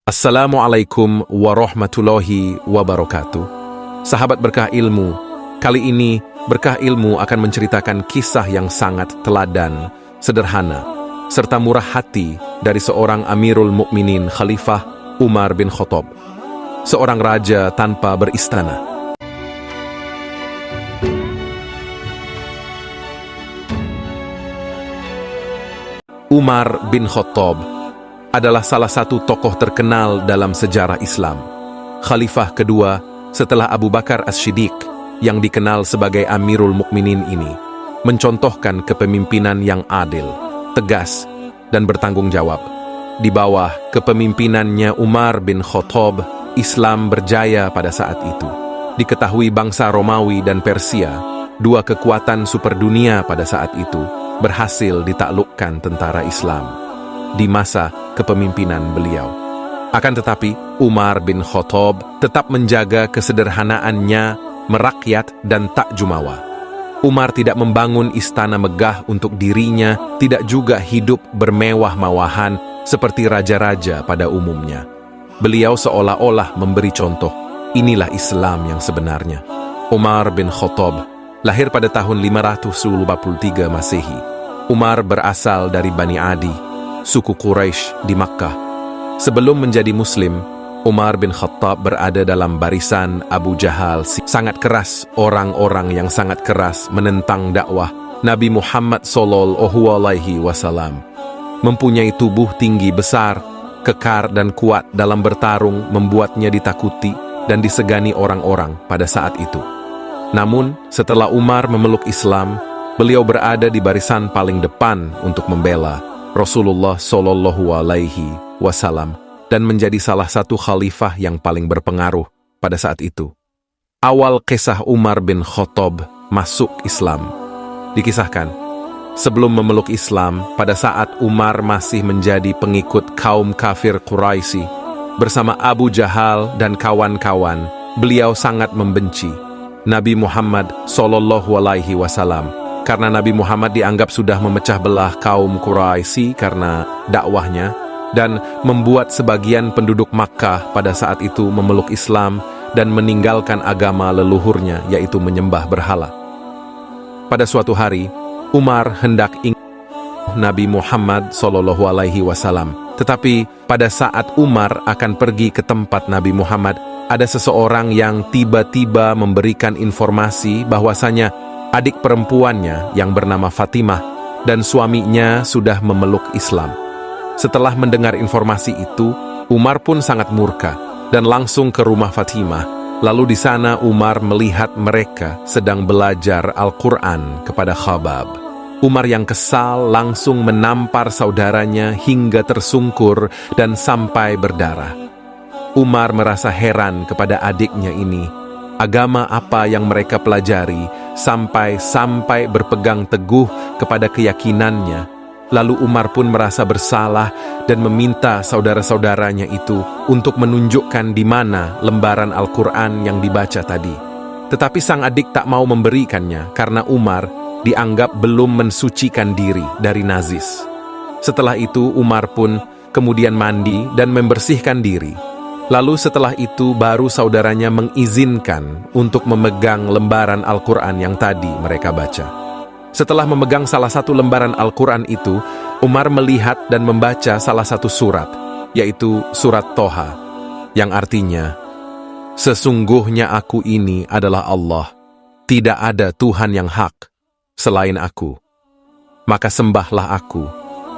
Assalamualaikum warahmatullahi wabarakatuh. Sahabat Berkah Ilmu, kali ini Berkah Ilmu akan menceritakan kisah yang sangat teladan, sederhana, serta murah hati dari seorang Amirul Mukminin Khalifah Umar bin Khattab, seorang raja tanpa beristana. Umar bin Khattab adalah salah satu tokoh terkenal dalam sejarah Islam. Khalifah kedua setelah Abu Bakar As-Siddiq yang dikenal sebagai Amirul Mukminin ini mencontohkan kepemimpinan yang adil, tegas, dan bertanggung jawab. Di bawah kepemimpinannya Umar bin Khattab, Islam berjaya pada saat itu. Diketahui bangsa Romawi dan Persia, dua kekuatan super dunia pada saat itu, berhasil ditaklukkan tentara Islam di masa kepemimpinan beliau. Akan tetapi, Umar bin Khattab tetap menjaga kesederhanaannya, merakyat, dan tak jumawa. Umar tidak membangun istana megah untuk dirinya, tidak juga hidup bermewah-mewahan seperti raja-raja pada umumnya. Beliau seolah-olah memberi contoh, inilah Islam yang sebenarnya. Umar bin Khattab lahir pada tahun 523 Masehi. Umar berasal dari Bani Adi, suku Quraisy di Makkah. Sebelum menjadi Muslim, Umar bin Khattab berada dalam barisan Abu Jahal. Sangat keras, orang-orang yang sangat keras menentang dakwah Nabi Muhammad SAW. Mempunyai tubuh tinggi besar, kekar dan kuat dalam bertarung membuatnya ditakuti dan disegani orang-orang pada saat itu. Namun, setelah Umar memeluk Islam, beliau berada di barisan paling depan untuk membela Rasulullah SAW dan menjadi salah satu khalifah yang paling berpengaruh pada saat itu. Awal kisah Umar bin Khattab masuk Islam. Dikisahkan, sebelum memeluk Islam, pada saat Umar masih menjadi pengikut kaum kafir Quraisy bersama Abu Jahal dan kawan-kawan, beliau sangat membenci Nabi Muhammad SAW. Karena Nabi Muhammad dianggap sudah memecah belah kaum Quraisy karena dakwahnya dan membuat sebagian penduduk Makkah pada saat itu memeluk Islam dan meninggalkan agama leluhurnya, yaitu menyembah berhala. Pada suatu hari, Umar hendak ingin Nabi Muhammad SAW. Tetapi pada saat Umar akan pergi ke tempat Nabi Muhammad, ada seseorang yang tiba-tiba memberikan informasi bahwasanya adik perempuannya yang bernama Fatimah dan suaminya sudah memeluk Islam. Setelah mendengar informasi itu, Umar pun sangat murka dan langsung ke rumah Fatimah. Lalu di sana Umar melihat mereka sedang belajar Al-Quran kepada Khabab. Umar yang kesal langsung menampar saudaranya hingga tersungkur dan sampai berdarah. Umar merasa heran kepada adiknya ini. Agama apa yang mereka pelajari sampai berpegang teguh kepada keyakinannya. Lalu Umar pun merasa bersalah dan meminta saudara-saudaranya itu untuk menunjukkan di mana lembaran Al-Quran yang dibaca tadi. Tetapi sang adik tak mau memberikannya karena Umar dianggap belum mensucikan diri dari najis. Setelah itu Umar pun kemudian mandi dan membersihkan diri. Lalu setelah itu baru saudaranya mengizinkan untuk memegang lembaran Al-Quran yang tadi mereka baca. Setelah memegang salah satu lembaran Al-Quran itu, Umar melihat dan membaca salah satu surat, yaitu surat Toha, yang artinya, "Sesungguhnya aku ini adalah Allah, tidak ada Tuhan yang hak selain aku. Maka sembahlah aku,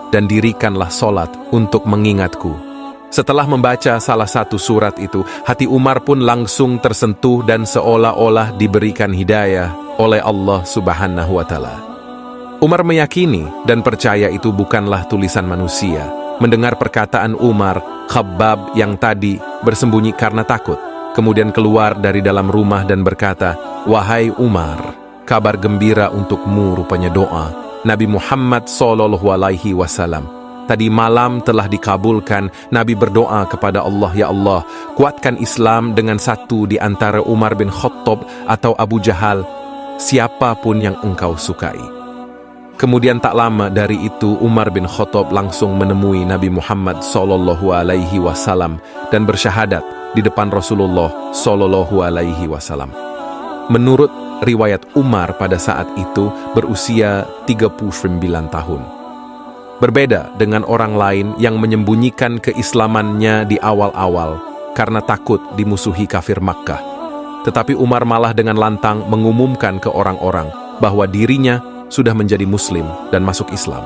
dan dirikanlah solat untuk mengingatku." Setelah membaca salah satu surat itu, hati Umar pun langsung tersentuh dan seolah-olah diberikan hidayah oleh Allah Subhanahu wa Ta'ala. Umar meyakini dan percaya itu bukanlah tulisan manusia. Mendengar perkataan Umar, Khabbab yang tadi bersembunyi karena takut, kemudian keluar dari dalam rumah dan berkata, "Wahai Umar, kabar gembira untukmu rupanya doa Nabi Muhammad SAW. Tadi malam telah dikabulkan. Nabi berdoa kepada Allah, ya Allah, kuatkan Islam dengan satu di antara Umar bin Khattab atau Abu Jahal, siapapun yang engkau sukai." Kemudian tak lama dari itu Umar bin Khattab langsung menemui Nabi Muhammad SAW dan bersyahadat di depan Rasulullah SAW. Menurut riwayat, Umar pada saat itu berusia 39 tahun. Berbeda dengan orang lain yang menyembunyikan keislamannya di awal-awal karena takut dimusuhi kafir Makkah. Tetapi Umar malah dengan lantang mengumumkan ke orang-orang bahwa dirinya sudah menjadi Muslim dan masuk Islam.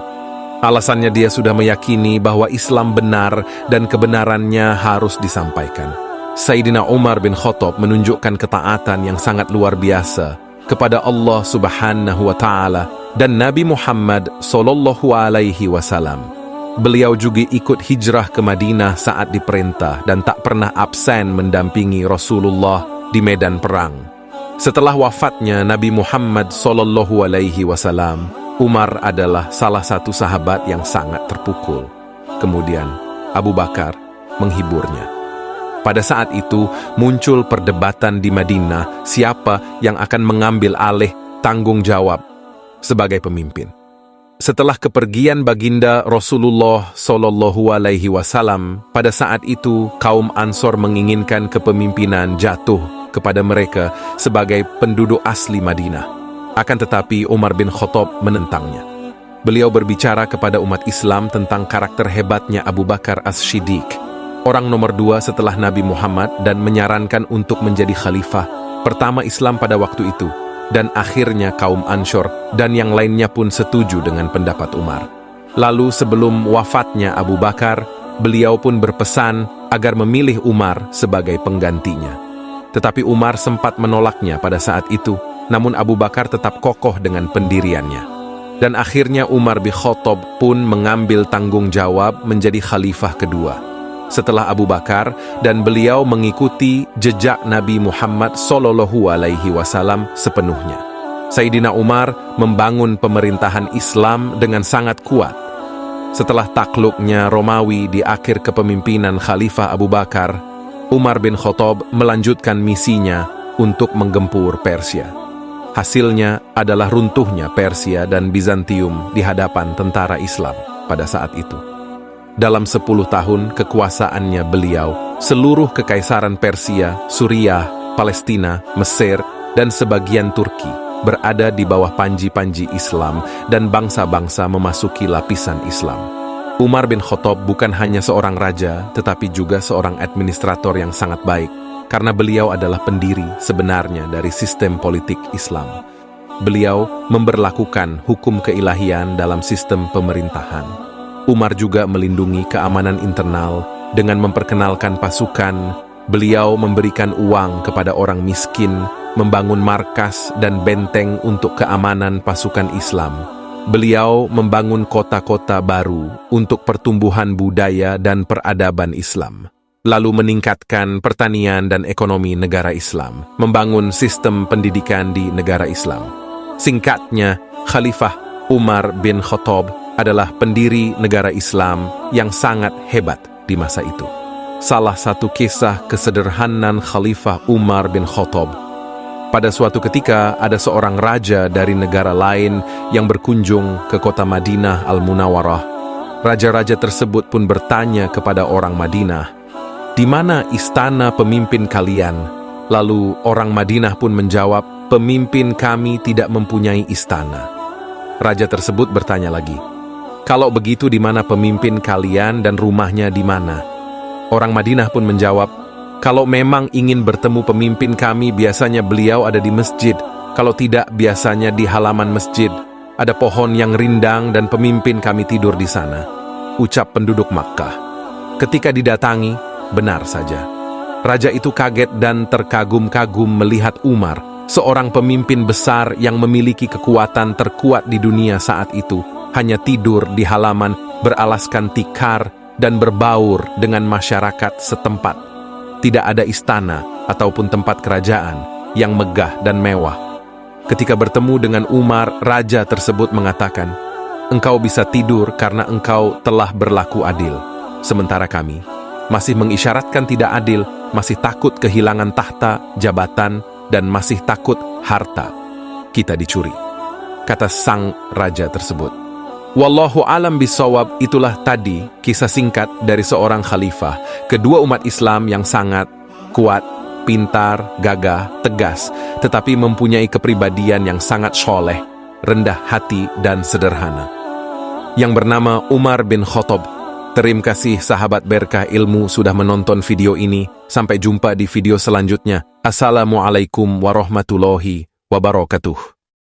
Alasannya, dia sudah meyakini bahwa Islam benar dan kebenarannya harus disampaikan. Sayyidina Umar bin Khattab menunjukkan ketaatan yang sangat luar biasa kepada Allah Subhanahu wa Ta'ala dan Nabi Muhammad SAW. Beliau juga ikut hijrah ke Madinah saat diperintah dan tak pernah absen mendampingi Rasulullah di medan perang. Setelah wafatnya Nabi Muhammad SAW, Umar adalah salah satu sahabat yang sangat terpukul. Kemudian Abu Bakar menghiburnya. Pada saat itu muncul perdebatan di Madinah siapa yang akan mengambil alih tanggung jawab sebagai pemimpin. Setelah kepergian baginda Rasulullah SAW, pada saat itu kaum Ansor menginginkan kepemimpinan jatuh kepada mereka sebagai penduduk asli Madinah. Akan tetapi Umar bin Khattab menentangnya. Beliau berbicara kepada umat Islam tentang karakter hebatnya Abu Bakar As-Siddiq, orang nomor 2 setelah Nabi Muhammad, dan menyarankan untuk menjadi khalifah pertama Islam pada waktu itu. Dan akhirnya kaum Ansor dan yang lainnya pun setuju dengan pendapat Umar. Lalu sebelum wafatnya Abu Bakar, beliau pun berpesan agar memilih Umar sebagai penggantinya. Tetapi Umar sempat menolaknya pada saat itu, namun Abu Bakar tetap kokoh dengan pendiriannya. Dan akhirnya Umar bin Khattab pun mengambil tanggung jawab menjadi khalifah kedua setelah Abu Bakar, dan beliau mengikuti jejak Nabi Muhammad SAW sepenuhnya. Sayyidina Umar membangun pemerintahan Islam dengan sangat kuat. Setelah takluknya Romawi di akhir kepemimpinan Khalifah Abu Bakar, Umar bin Khattab melanjutkan misinya untuk menggempur Persia. Hasilnya adalah runtuhnya Persia dan Bizantium di hadapan tentara Islam pada saat itu. Dalam 10 tahun kekuasaannya beliau, seluruh kekaisaran Persia, Suriah, Palestina, Mesir, dan sebagian Turki berada di bawah panji-panji Islam dan bangsa-bangsa memasuki lapisan Islam. Umar bin Khattab bukan hanya seorang raja, tetapi juga seorang administrator yang sangat baik, karena beliau adalah pendiri sebenarnya dari sistem politik Islam. Beliau memberlakukan hukum keilahian dalam sistem pemerintahan. Umar juga melindungi keamanan internal dengan memperkenalkan pasukan. Beliau memberikan uang kepada orang miskin, membangun markas dan benteng untuk keamanan pasukan Islam. Beliau membangun kota-kota baru untuk pertumbuhan budaya dan peradaban Islam. Lalu meningkatkan pertanian dan ekonomi negara Islam, membangun sistem pendidikan di negara Islam. Singkatnya, Khalifah Umar bin Khattab adalah pendiri negara Islam yang sangat hebat di masa itu. Salah satu kisah kesederhanaan Khalifah Umar bin Khattab. Pada suatu ketika ada seorang raja dari negara lain yang berkunjung ke kota Madinah Al-Munawwarah. Raja-raja tersebut pun bertanya kepada orang Madinah, "Di mana istana pemimpin kalian?" Lalu orang Madinah pun menjawab, "Pemimpin kami tidak mempunyai istana." Raja tersebut bertanya lagi, "Kalau begitu di mana pemimpin kalian dan rumahnya di mana?" Orang Madinah pun menjawab, "Kalau memang ingin bertemu pemimpin kami, biasanya beliau ada di masjid. Kalau tidak, biasanya di halaman masjid. Ada pohon yang rindang dan pemimpin kami tidur di sana." Ucap penduduk Makkah. Ketika didatangi, benar saja. Raja itu kaget dan terkagum-kagum melihat Umar, seorang pemimpin besar yang memiliki kekuatan terkuat di dunia saat itu, hanya tidur di halaman beralaskan tikar dan berbaur dengan masyarakat setempat. Tidak ada istana ataupun tempat kerajaan yang megah dan mewah. Ketika bertemu dengan Umar, raja tersebut mengatakan, "Engkau bisa tidur karena engkau telah berlaku adil. Sementara kami masih mengisyaratkan tidak adil, masih takut kehilangan tahta, jabatan, dan masih takut harta kita dicuri." kata sang raja tersebut. Wallahu alam bisawab, itulah tadi kisah singkat dari seorang khalifah, kedua umat Islam yang sangat kuat, pintar, gagah, tegas, tetapi mempunyai kepribadian yang sangat soleh, rendah hati, dan sederhana. Yang bernama Umar bin Khattab. Terima kasih sahabat berkah ilmu sudah menonton video ini. Sampai jumpa di video selanjutnya. Assalamualaikum warahmatullahi wabarakatuh.